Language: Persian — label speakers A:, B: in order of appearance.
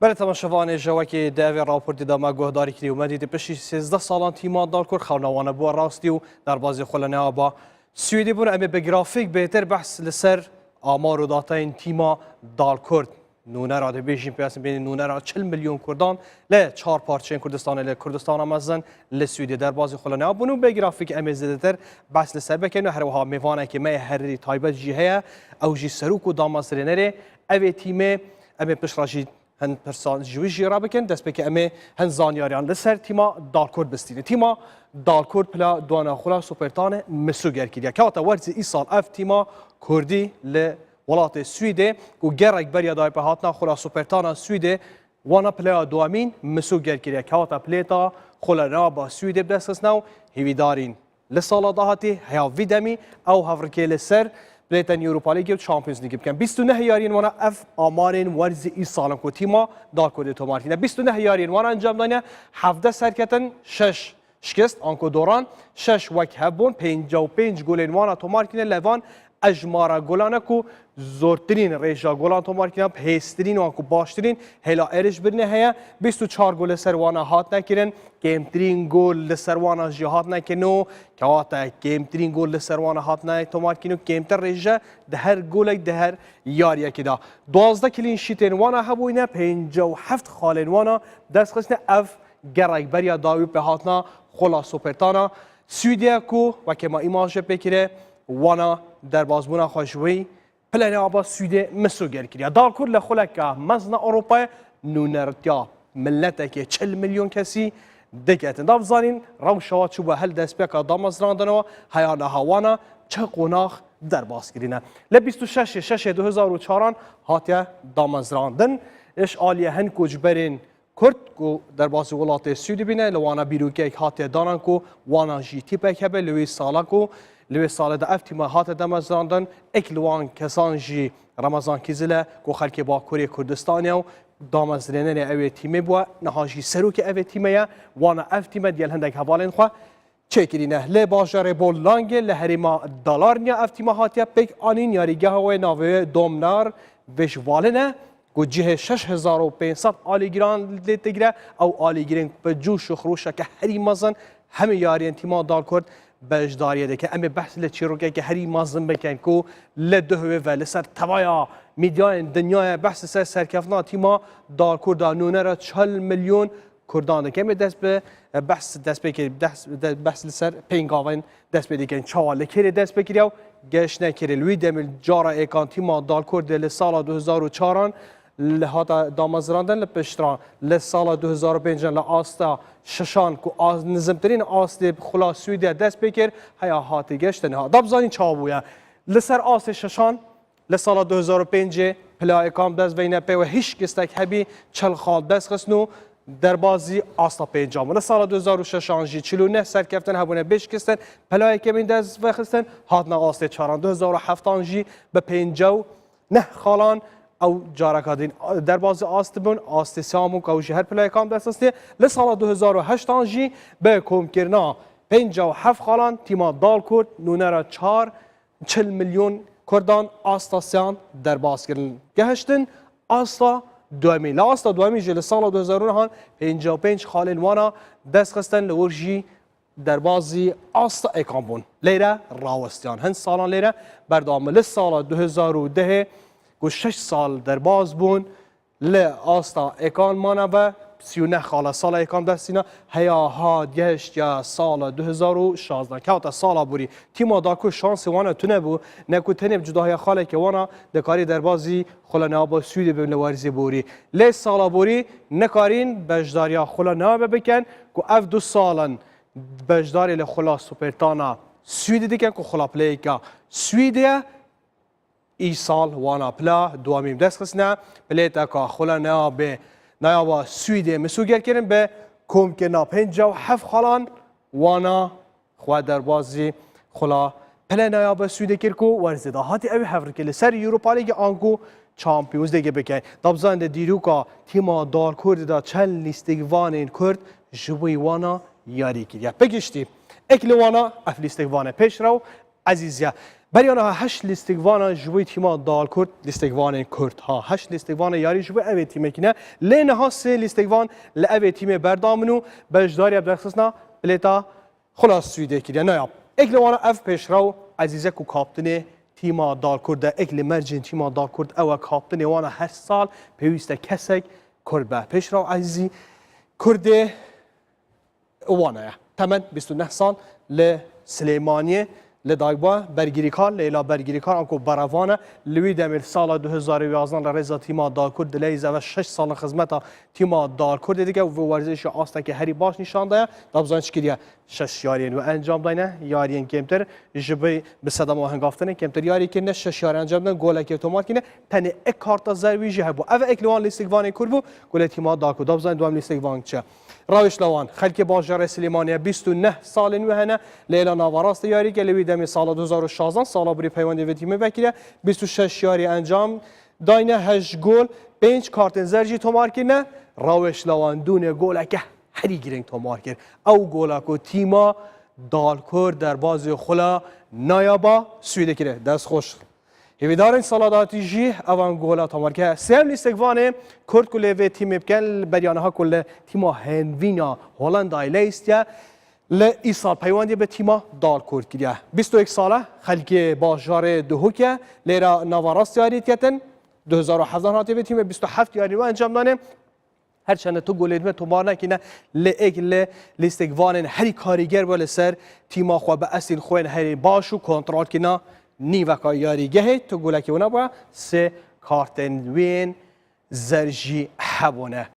A: بله تماشاوان جواکی داوی راپورتی دام گهداری کردی و مدید پشی 13 سالان تیم‌ها دار کرد خونوانه بو راستی و در بازی خلنه با سوئدی بون امی به گرافیک بهتر بحث لسر آمار و داتا این تیم‌ها دار کرد نونه را بیشین پیاس بین نونه را 40 میلیون کردان ل 4 پارچه کردستان ل کردستان آمازن ل سوئدی در بازی خلنه بونو به گرافیک امی زدتر بحث لسر بکنه هر وها میوانه که می هر تایبت جیه او جی سروک و دامازرینره اوی تیم امی پشراشی هن پرسان جوی جیرا بکن دست بکه امی هن زانیاریان لسر تیما دالکورد بستینه تیما دالکورد پلا دوانا خلا سوپرتان مسوگر کردیا که آتا ورزی ای سال اف تیما کردی ل ولات سویده و گرک بریا دای به هاتنا خلا سوپرتان سویده وانا پلا دوامین مسوگر کردیا که آتا پلیتا خلا نابا سویده بدست نو هیوی دارین لسالا دهاتی هیا ویدمی او هفرکی لسر بلیتن یوروپا لیگ و چامپیونز لیگ بکن 29 یارین وانا اف آمارین ورزی ای سالم کو تیما دار کد تو مارتینه 29 یارین وانا انجام دانه 17 سرکتن 6 شکست آنکو دوران 6 وک هبون 55 گلین وانا تو مارتینه لوان اجمارا گلانه کو زورترین ریجا گلان تو مارتینه پیسترین و کو باشترین هلا ارش برنه هيا 24 گل سروانا هات نکرن کمترین گل سروانا جهات نکنو که آتا کمترین گل سروانا هات نه تو مارتینه کمتر ریجا ده هر گل ده هر یاریا کدا 12 کلین شیتن وانا هبوینه 57 خالن وانا دست خسنه اف گرک بریا داوی به هاتنا خلا سوپرتانا سویدیا کو و که ما ایماژ بکیره وانا در بازمونا خوشوی پلنه آبا سویده مسوگر کریا دار کل لخلک مزنا اروپا نونرتیا ملته که 40 میلیون کسی دکتن داب زانین روشا چوبه هل دست بکا دامزراندنو هیانا هوانا چه قناخ در باز کرینه ل 26 2004 هاتیا دامزراندن اش آلیه هن کجبرین کرد کو در باز ولات سویدی بینه لوانا بیروکی هاتیا دانان کو وانا جی تیپک هبه لوی سالا کو لوی سال ده افتیما هات دمزراندن اکلوان کسان جی رمضان کیزله کو خلک با کوری کردستانی و دامزرینه اوی تیمه بوا نهاجی سروک اوی تیمه وانا افتیما دیل هندک حوالین خوا چکرینه ل باجار بولانگ لهریما دلار نیا افتیما هاتیا پک آنین یاریگه هوای ناوی دومنار وشوالنه کو جه 6500 آلیگران لیتگره او آلیگرین به جوش و خروشه که هری مزن همه یاری تیما دار کرد بجداریه ده که امی بحث لچیروکه که هری مازن بکن کو لدهوه و لسر توایا میدیان دنیا بحث سر سرکفنا تیما دار کردانونه را 40 میلیون کردانه که امی دست به بحث دست بکر بحث لسر پینگاوین دست بدیکن چواله کری دست بکری و گشت نکری لوی دمیل جارا ایکان تیما دار کرده لسال 2004 لهاتا دامزراندن لپشتران لسال 2005 لآستا ششان کو نظمترین آست خلا سویدیا دست بکر هیا هاتی گشتن ها دابزانی چابویا لسر آست ششان لسال 2005 پلا اکام دست بینه پی و هیچ کستک هبی چل خال دست خسنو در بازی آستا پینجام لسال 2006 جی 49 سرکفتن هبونه بیش کستن پلا اکامین دست بخستن هاتنا آست چاران 2007 جی به پینجاو نه خالان او جارکادین در باز آستبون آست سامون که اوجی هر پلای کام دست است لسال 2008 جی به کم کرنا 57 خالان تیما دال کرد نونه را 40 میلیون کردان آستاسیان در باز کردن گهشتن آستا دومی لاستا دومی جل سال 2009 55 خالن وانا دست خستن لورجی در بازی آستا اکامبون لیره راوستیان هن سالان لیره بردام لسال 2010 و 6 سال در باز بون ل آستا اکان مانا و 39 خاله سال اکان دستینا هیا ها گشت یا سال 2016 که تا سالا بوری تیما داکو شانس وانا تونه بو نکو تنب جداهای خاله که وانا دکاری در بازی خلا نابا سویده بین لورزی بوری ل سالا بوری نکارین بجداریا خلا نابا بکن که اف 2 سالن بجداری لخلا سوپرتانا سویده دیکن که خلا پلیکا سویده ای سال وانا پلا دوامیم دست خسنه پلیتا که خلا نایابا سویده مسوگر کردن به کم که نا 57 خالان وانا خواه در بازی خلا پلا نایابا سویده کرد که ورزده هاتی اوی حفر که لسر یوروپا لیگ آنکو چامپیونز دیگه بکن دابزان ده دیرو که تیما دار کرد دا چل لیستگ وانین کرد جبوی وانا یاری کرد یا بگشتی اکل وانا اف لیستگ وانه پیش رو عزیزیا بریانا هشت لیستگوان جوی تیما دال کرد لیستگوان کرد ها هشت لیستگوان یاری جوی اوی تیم کنه لین ها سه لیستگوان لعوی تیم بردامنو بجداری بدخصنا بلیتا خلاص سویده کیه نه اکلوانا اف پیشرو عزیزه کو کاپتن تیما دال کرد اکل مرجین تیما دال کرد او کاپتن وانا هر سال پیوسته کسک کرد به پیشرو عزیزی کرد وانا تمن 29 سال ل سلیمانیه لدایبا برگیری کار لیلا برگیری کار آنکو براوانه لوی دمیر سال 2011 لرزا تیما دال کرد لیزه و 6 سال خدمت تیما دال کرد دیگه و ورزش آسته که هری باش نشان داده دابزان چکیه 6 یارین و انجام داینه یارین کمتر جبی به صدام هنگافتنه کمتر یاری کنه 6 یار انجام دادن گل که اتومات کنه تنه یک کارت زروی جه بو او اکلوان لیستگوان کربو گل تیما دال کرد دابزان دوام لیستگوان چه راوش لوان خلک بازار سلیمانیه 29 سال نوهنه لیلا ناوراست یاری که لوی دمی سال 2016 سال بری پیوندی و تیم وکیله 26 یاری انجام داینه 8 گل 5 کارت زرجی تومار کنه راوش لوان دونه گل که هری گرینگ تومار کرد او گل کو تیما دال کرد در بازی خلا نایابا سویده کرده دست خوش هیویدارن سالاداتی جی اوان گولا تومار که سیم لیستگوانه کرد کلی و تیم بکل بریانه ها کل تیما هنوینا هولندای لیستیا ل ایسال پیوندی به تیما دال کرد کردیه 21 ساله خلک بازار دهوکه لیرا نواراست یاریت کتن 2017 هاتی به تیم 27 یاری و انجام دانه هرچند تو گلید تو مار نکنه ل لیستگوان هری کاریگر ولی سر تیما خو به اصل خوین هری باشو کنترل کنه نیوکا یاریگه تو گلکی اونا با سه کارتن وین زرجی حبونه